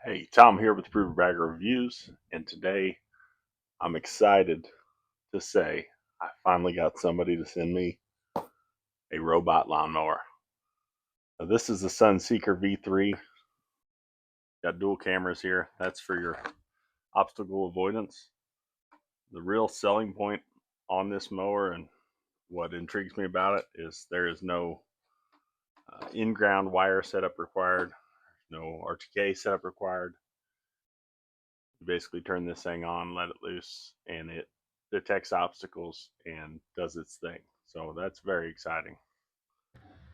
Hey, Tom here with Prover Bagger Reviews, and today I'm excited to say I finally got somebody to send me a robot lawnmower. Now, this is the Sunseeker V3. Got dual cameras here. That's for your obstacle avoidance. The real selling point on this mower and what intrigues me about it is there is no in-ground wire setup required, no RTK setup required. You basically turn this thing on, let it loose, and it detects obstacles and does its thing. So that's very exciting.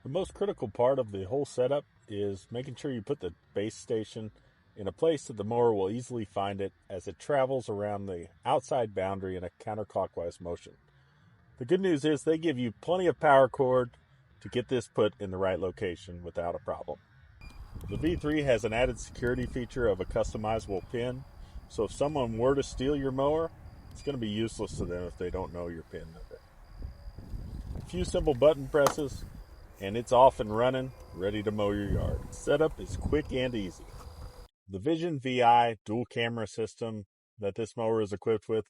The most critical part of the whole setup is making sure you put the base station in a place that the mower will easily find it as it travels around the outside boundary in a counterclockwise motion. The good news is they give you plenty of power cord to get this put in the right location without a problem. The V3 has an added security feature of a customizable pin, so if someone were to steal your mower, it's going to be useless to them if they don't know your pin number. A few simple button presses, and it's off and running, ready to mow your yard. Setup is quick and easy. The Vision VI dual camera system that this mower is equipped with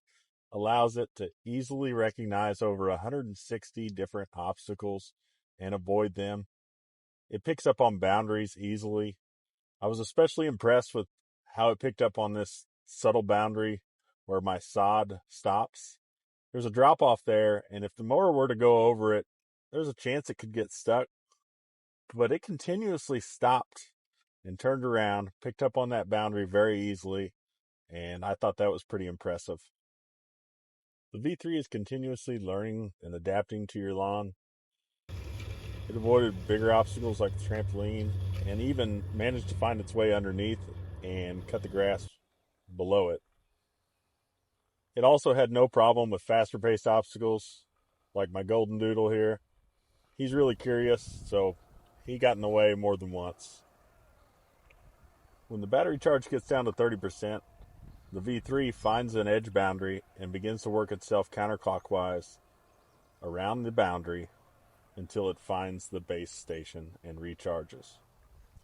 allows it to easily recognize over 160 different obstacles and avoid them. It picks up on boundaries easily. I was especially impressed with how it picked up on this subtle boundary where my sod stops. There's a drop off there, and if the mower were to go over it, there's a chance it could get stuck. But it continuously stopped and turned around, picked up on that boundary very easily, and I thought that was pretty impressive. The V3 is continuously learning and adapting to your lawn. It avoided bigger obstacles like the trampoline and even managed to find its way underneath and cut the grass below it. It also had no problem with faster paced obstacles like my golden doodle here. He's really curious, so he got in the way more than once. When the battery charge gets down to 30%, the V3 finds an edge boundary and begins to work itself counterclockwise around the boundary until it finds the base station and recharges.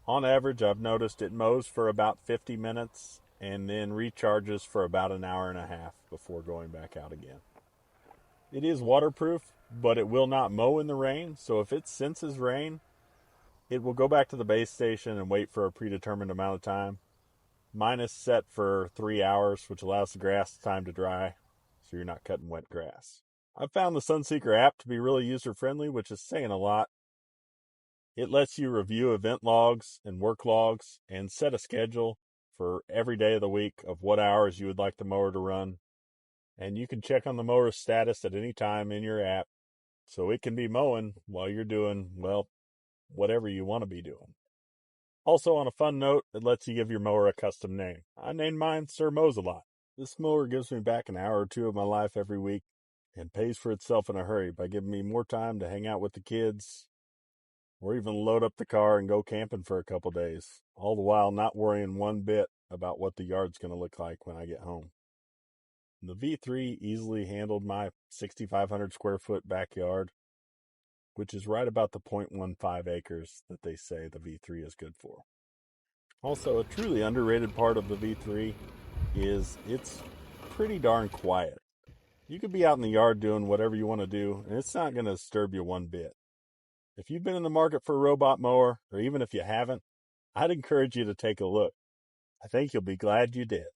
On average, I've noticed it mows for about 50 minutes and then recharges for about an hour and a half before going back out again. It is waterproof, but it will not mow in the rain, so if it senses rain, it will go back to the base station and wait for a predetermined amount of time. Mine is set for 3 hours, which allows the grass time to dry, so you're not cutting wet grass. I've found the Sunseeker app to be really user-friendly, which is saying a lot. It lets you review event logs and work logs and set a schedule for every day of the week of what hours you would like the mower to run. And you can check on the mower's status at any time in your app, so it can be mowing while you're doing, well, whatever you want to be doing. Also, on a fun note, it lets you give your mower a custom name. I named mine Sir Mows-a-Lot. This mower gives me back an hour or two of my life every week and pays for itself in a hurry by giving me more time to hang out with the kids or even load up the car and go camping for a couple days, all the while not worrying one bit about what the yard's going to look like when I get home. The V3 easily handled my 6,500 square foot backyard, which is right about the 0.15 acres that they say the V3 is good for. Also, a truly underrated part of the V3 is it's pretty darn quiet. You could be out in the yard doing whatever you want to do, and it's not going to disturb you one bit. If you've been in the market for a robot mower, or even if you haven't, I'd encourage you to take a look. I think you'll be glad you did.